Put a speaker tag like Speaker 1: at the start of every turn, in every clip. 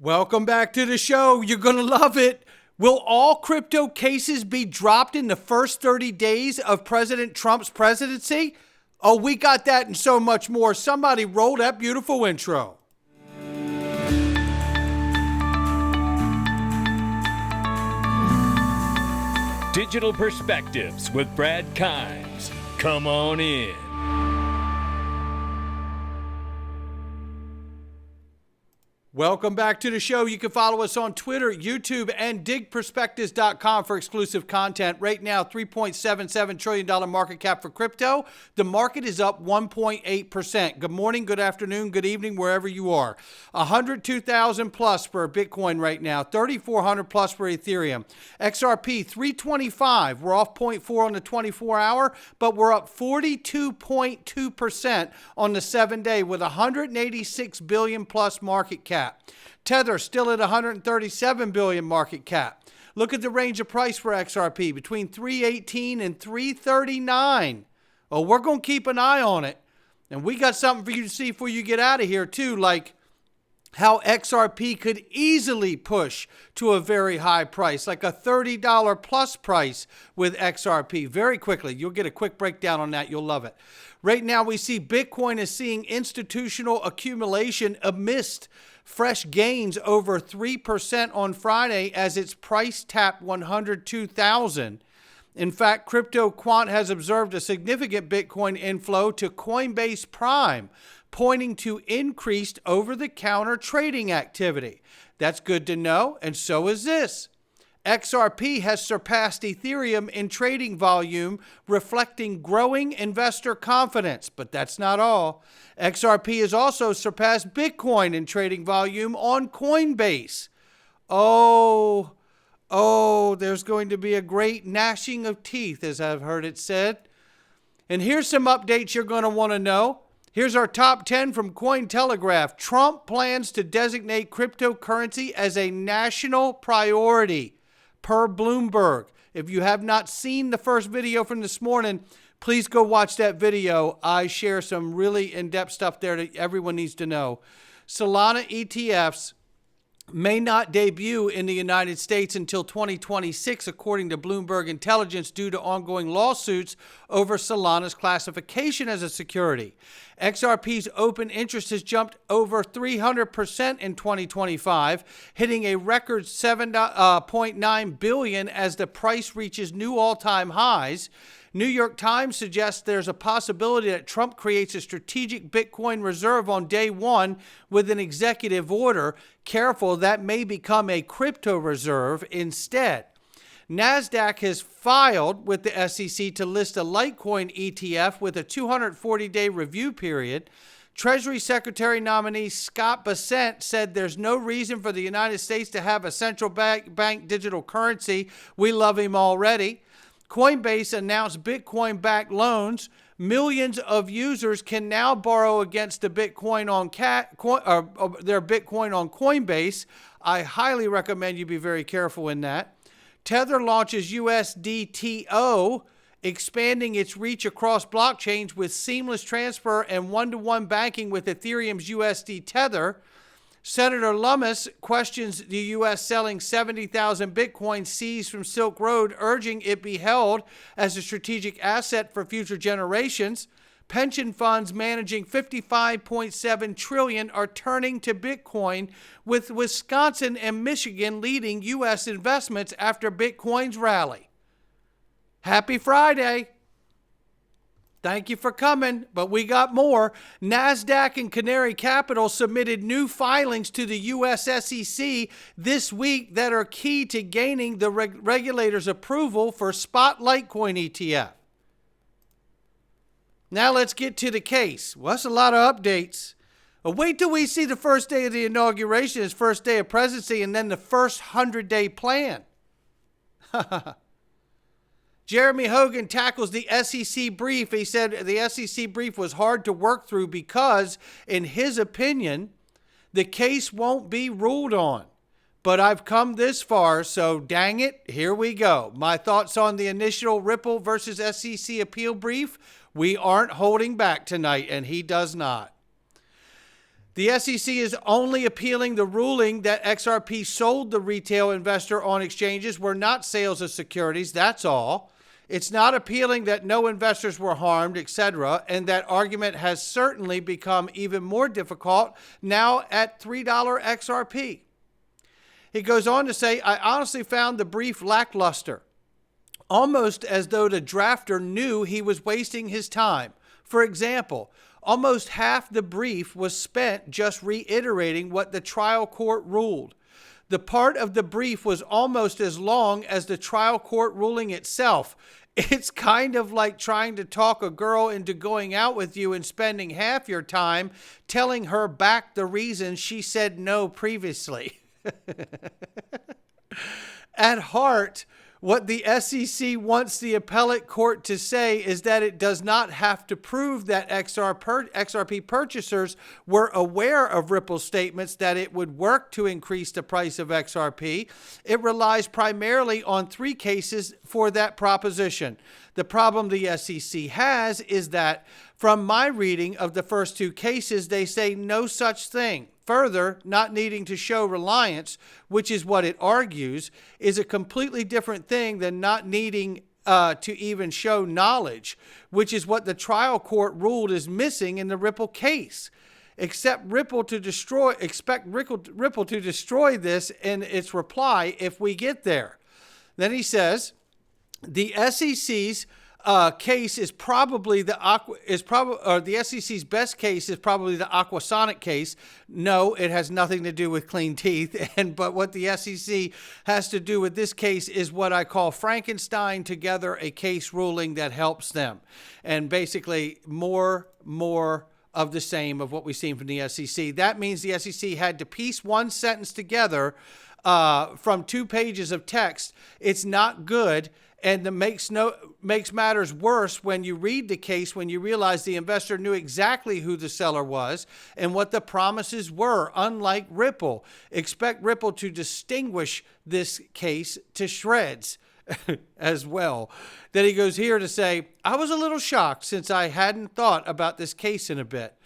Speaker 1: Welcome back to the show. You're going to love it. Will all crypto cases be dropped in the first 30 days of President Trump's presidency? Oh, we got that and so much more. Somebody roll that beautiful intro.
Speaker 2: Digital Perspectives with Brad Kimes. Come on in.
Speaker 1: Welcome back to the show. You can follow us on Twitter, YouTube, and digperspectives.com for exclusive content. Right now, $3.77 trillion market cap for crypto. The market is up 1.8%. Good morning, good afternoon, good evening, wherever you are. 102,000 plus for Bitcoin right now. 3,400 plus for Ethereum. XRP 325. We're off 0.4 on the 24-hour, but we're up 42.2% on the 7-day with 186 billion plus market cap. Tether still at 137 billion market cap. Look at the range of price for XRP between 318 and 339. Well, we're going to keep an eye on it. And we got something for you to see before you get out of here too, like how XRP could easily push to a very high price, like a $30 plus price with XRP very quickly. You'll get a quick breakdown on that. You'll love it. Right now, we see Bitcoin is seeing institutional accumulation amidst fresh gains over 3% on Friday as its price tapped 102,000. In fact, Crypto Quant has observed a significant Bitcoin inflow to Coinbase Prime, pointing to increased over-the-counter trading activity. That's good to know, and so is this. XRP has surpassed Ethereum in trading volume, reflecting growing investor confidence. But that's not all. XRP has also surpassed Bitcoin in trading volume on Coinbase. Oh, there's going to be a great gnashing of teeth, as I've heard it said. And here's some updates you're going to want to know. Here's our top 10 from Cointelegraph. Trump plans to designate cryptocurrency as a national priority, per Bloomberg. If you have not seen the first video from this morning, please go watch that video. I share some really in-depth stuff there that everyone needs to know. Solana ETFs may not debut in the United States until 2026, according to Bloomberg Intelligence, due to ongoing lawsuits over Solana's classification as a security. XRP's open interest has jumped over 300% in 2025, hitting a record $7.9 billion as the price reaches new all-time highs. New York Times suggests there's a possibility that Trump creates a strategic Bitcoin reserve on day one with an executive order. Careful, that may become a crypto reserve instead. NASDAQ has filed with the SEC to list a Litecoin ETF with a 240-day review period. Treasury Secretary nominee Scott Bessent said there's no reason for the United States to have a central bank digital currency. We love him already. Coinbase announced Bitcoin-backed loans. Millions of users can now borrow against the Bitcoin on their Bitcoin on Coinbase. I highly recommend you be very careful in that. Tether launches USDTO, expanding its reach across blockchains with seamless transfer and one-to-one banking with Ethereum's USD Tether. Senator Lummis questions the U.S. selling 70,000 Bitcoin seized from Silk Road, urging it be held as a strategic asset for future generations. Pension funds managing $55.7 trillion are turning to Bitcoin, with Wisconsin and Michigan leading U.S. investments after Bitcoin's rally. Happy Friday. Thank you for coming, but we got more. NASDAQ and Canary Capital submitted new filings to the U.S. SEC this week that are key to gaining the regulator's approval for spot Litecoin ETF. Now let's get to the case. Well, that's a lot of updates. Wait till we see the first day of the inauguration, his first day of presidency, and then the first 100-day plan. Jeremy Hogan tackles the SEC brief. He said the SEC brief was hard to work through because, in his opinion, the case won't be ruled on. But I've come this far, so dang it, here we go. My thoughts on the initial Ripple versus SEC appeal brief. We aren't holding back tonight, and he does not. The SEC is only appealing the ruling that XRP sold the retail investor on exchanges were not sales of securities. That's all. It's not appealing that no investors were harmed, etc. And that argument has certainly become even more difficult now at $3 XRP. He goes on to say, I honestly found the brief lackluster, almost as though the drafter knew he was wasting his time. For example, almost half the brief was spent just reiterating what the trial court ruled. The part of the brief was almost as long as the trial court ruling itself. It's kind of like trying to talk a girl into going out with you and spending half your time telling her back the reason she said no previously. At heart, what the SEC wants the appellate court to say is that it does not have to prove that XRP purchasers were aware of Ripple's statements that it would work to increase the price of XRP. It relies primarily on 3 cases for that proposition. The problem the SEC has is that from my reading of the first 2 cases, they say no such thing. Further, not needing to show reliance, which is what it argues, is a completely different thing than not needing to even show knowledge, which is what the trial court ruled is missing in the Ripple case. Expect Ripple to destroy this in its reply if we get there. Then he says, the SEC's case is probably the SEC's best case is probably the Aquasonic case. No, it has nothing to do with clean teeth. But what the SEC has to do with this case is what I call Frankenstein together a case ruling that helps them. And basically more of the same of what we've seen from the SEC. That means the SEC had to piece one sentence together from 2 pages of text. It's not good. And it makes matters worse when you read the case, when you realize the investor knew exactly who the seller was and what the promises were, unlike Ripple. Expect Ripple to distinguish this case to shreds as well. Then he goes here to say, I was a little shocked since I hadn't thought about this case in a bit,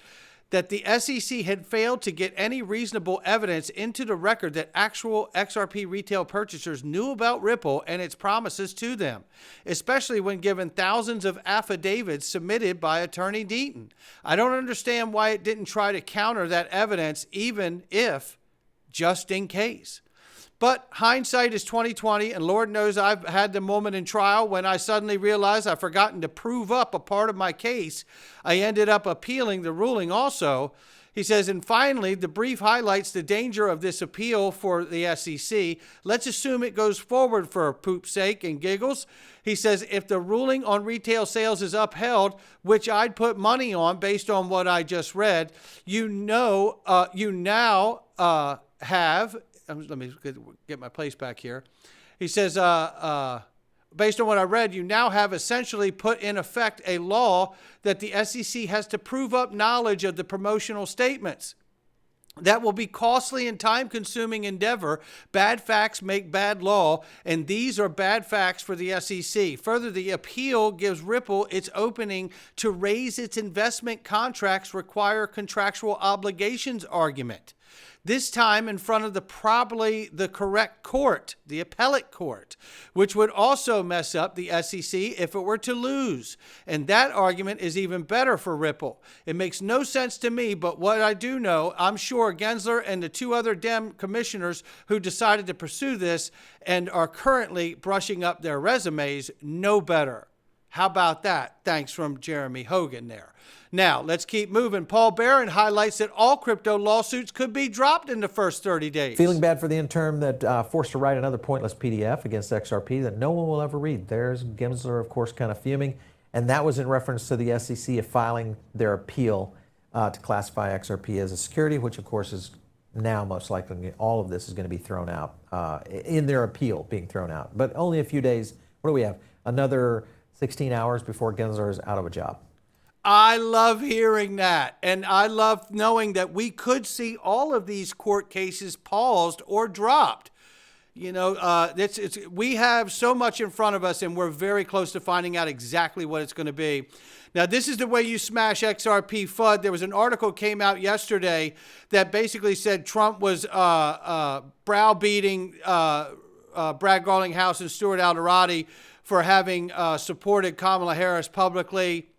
Speaker 1: that the SEC had failed to get any reasonable evidence into the record that actual XRP retail purchasers knew about Ripple and its promises to them, especially when given thousands of affidavits submitted by Attorney Deaton. I don't understand why it didn't try to counter that evidence, even if just in case. But hindsight is 20/20, and Lord knows I've had the moment in trial when I suddenly realized I've forgotten to prove up a part of my case. I ended up appealing the ruling also. He says, and finally, the brief highlights the danger of this appeal for the SEC. Let's assume it goes forward for poop's sake and giggles. He says, if the ruling on retail sales is upheld, which I'd put money on based on what I just read, you now have... Let me get my place back here. He says, based on what I read, you now have essentially put in effect a law that the SEC has to prove up knowledge of the promotional statements. That will be costly and time-consuming endeavor. Bad facts make bad law, and these are bad facts for the SEC. Further, the appeal gives Ripple its opening to raise its investment contracts require contractual obligations argument. This time in front of probably the correct court, the appellate court, which would also mess up the SEC if it were to lose. And that argument is even better for Ripple. It makes no sense to me, but what I do know, I'm sure Gensler and the 2 other Dem commissioners who decided to pursue this and are currently brushing up their resumes know better. How about that? Thanks from Jeremy Hogan there. Now, let's keep moving. Paul Barron highlights that all crypto lawsuits could be dropped in the first 30 days.
Speaker 3: Feeling bad for the intern that forced to write another pointless PDF against XRP that no one will ever read. There's Gensler, of course, kind of fuming. And that was in reference to the SEC filing their appeal to classify XRP as a security, which, of course, is now most likely all of this is going to be thrown out in their appeal being thrown out. But only a few days. What do we have? Another 16 hours before Gensler is out of a job.
Speaker 1: I love hearing that, and I love knowing that we could see all of these court cases paused or dropped. You know, we have so much in front of us, and we're very close to finding out exactly what it's going to be. Now, this is the way you smash XRP FUD. There was an article came out yesterday that basically said Trump was browbeating Brad Garlinghouse and Stuart Alderati for having supported Kamala Harris publicly,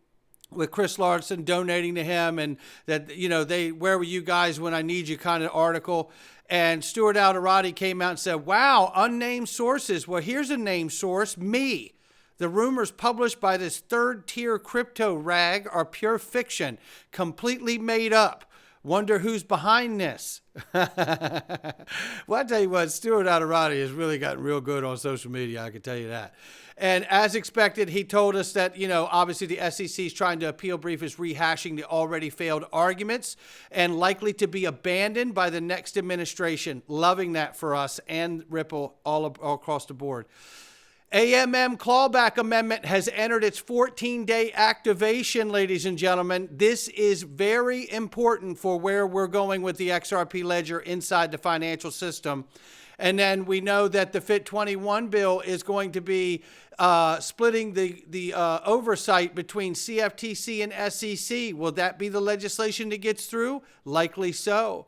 Speaker 1: with Chris Larson donating to him, and that, you know, where were you guys when I need you kind of article. And Stuart Alderati came out and said, wow, unnamed sources. Well, here's a named source, me. The rumors published by this third-tier crypto rag are pure fiction, completely made up. Wonder who's behind this. Well, I tell you what, Stuart Alderati has really gotten real good on social media, I can tell you that. And as expected, he told us that, you know, obviously the SEC is trying to appeal brief is rehashing the already failed arguments and likely to be abandoned by the next administration. Loving that for us and Ripple all across the board. AMM clawback amendment has entered its 14-day activation, ladies and gentlemen. This is very important for where we're going with the XRP ledger inside the financial system. And then we know that the FIT21 bill is going to be splitting the oversight between CFTC and SEC. Will that be the legislation that gets through? Likely so.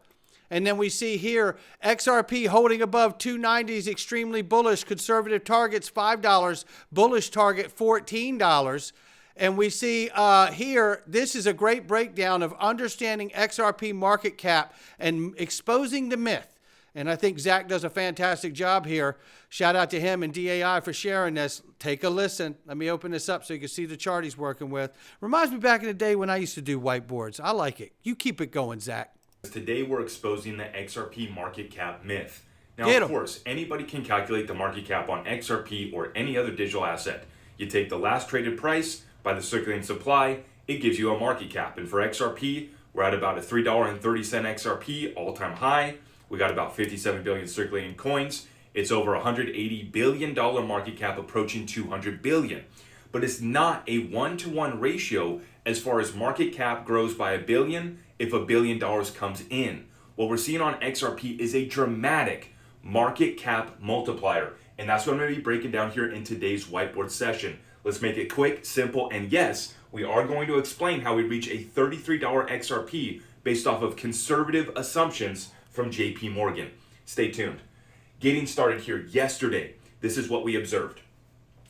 Speaker 1: And then we see here, XRP holding above 290 is extremely bullish. Conservative targets $5, bullish target $14. And we see here, this is a great breakdown of understanding XRP market cap and exposing the myth. And I think Zach does a fantastic job here. Shout out to him and DAI for sharing this. Take a listen. Let me open this up so you can see the chart he's working with. Reminds me back in the day when I used to do whiteboards. I like it. You keep it going, Zach.
Speaker 4: Today we're exposing the XRP market cap myth. Now,
Speaker 1: Get 'em.
Speaker 4: of course, anybody can calculate the market cap on XRP or any other digital asset. You take the last traded price by the circulating supply, it gives you a market cap. And for XRP, we're at about a $3.30 XRP all-time high. We got about 57 billion circulating coins. It's over $180 billion market cap, approaching 200 billion. But it's not a one-to-one ratio as far as market cap grows by $1 billion if $1 billion comes in. What we're seeing on XRP is a dramatic market cap multiplier. And that's what I'm going to be breaking down here in today's whiteboard session. Let's make it quick, simple, and yes, we are going to explain how we reach a $33 XRP based off of conservative assumptions from JP Morgan. Stay tuned. Getting started here yesterday, this is what we observed.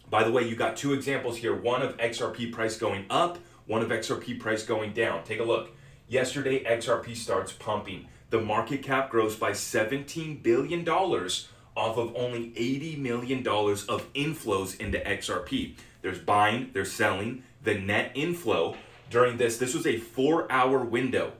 Speaker 4: By the way, you got two examples here, one of XRP price going up, one of XRP price going down. Take a look. Yesterday, XRP starts pumping. The market cap grows by $17 billion off of only $80 million of inflows into XRP. There's buying, there's selling. The net inflow during this was a 4-hour window,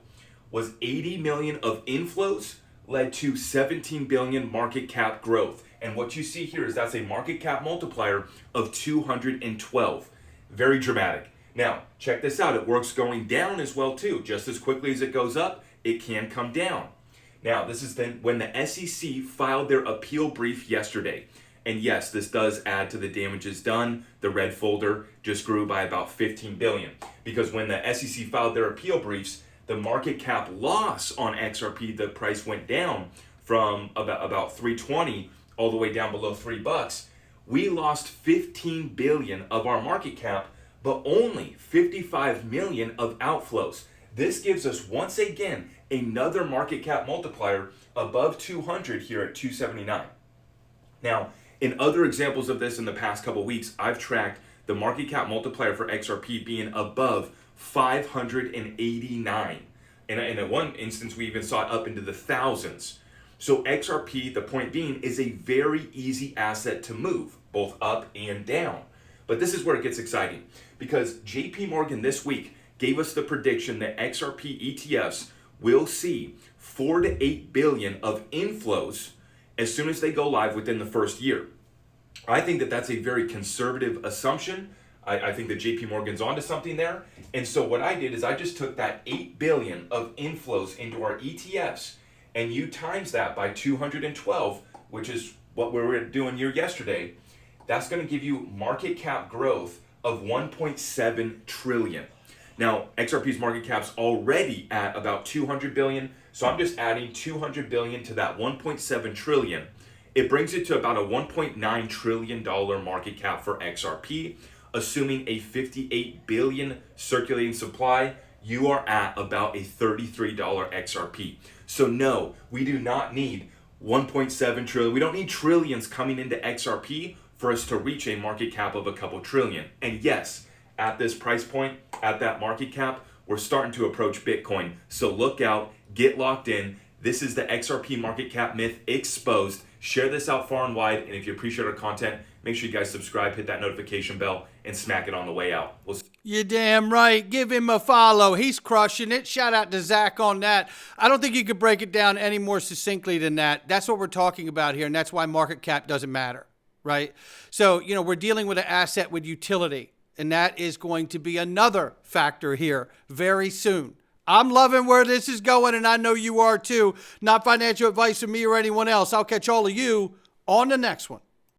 Speaker 4: was 80 million of inflows, led to 17 billion market cap growth. And what you see here is that's a market cap multiplier of 212. Very dramatic. Now, check this out. It works going down as well too. Just as quickly as it goes up, it can come down. Now, this is then when the SEC filed their appeal brief yesterday. And yes, this does add to the damages done. The red folder just grew by about 15 billion. Because when the SEC filed their appeal briefs, the market cap loss on XRP, the price went down from about 320 all the way down below $3. We lost 15 billion of our market cap, but only 55 million of outflows. This gives us once again another market cap multiplier above 200 here at 279. Now, in other examples of this in the past couple weeks, I've tracked the market cap multiplier for XRP being above 589. And in one instance, we even saw it up into the thousands. So XRP, the point being, is a very easy asset to move, both up and down. But this is where it gets exciting, because JP Morgan this week gave us the prediction that XRP ETFs will see 4 to 8 billion of inflows as soon as they go live within the first year. I think that that's a very conservative assumption. I think that JP Morgan's onto something there. And so what I did is I just took that 8 billion of inflows into our ETFs, and you times that by 212, which is what we were doing here yesterday. That's going to give you market cap growth of 1.7 trillion. Now, XRP's market cap's already at about 200 billion, so I'm just adding 200 billion to that 1.7 trillion, It brings it to about a $1.9 trillion market cap for XRP. Assuming a 58 billion circulating supply, you are at about a $33 XRP. So no, we do not need 1.7 trillion. We don't need trillions coming into XRP for us to reach a market cap of a couple trillion. And yes, at this price point, at that market cap, we're starting to approach Bitcoin. So look out, get locked in. This is the XRP market cap myth exposed. Share this out far and wide. And if you appreciate our content, make sure you guys subscribe, hit that notification bell, and smack it on the way out.
Speaker 1: You're damn right. Give him a follow. He's crushing it. Shout out to Zach on that. I don't think you could break it down any more succinctly than that. That's what we're talking about here, and that's why market cap doesn't matter, right? So, we're dealing with an asset with utility, and that is going to be another factor here very soon. I'm loving where this is going, and I know you are too. Not financial advice from me or anyone else. I'll catch all of you on the next one.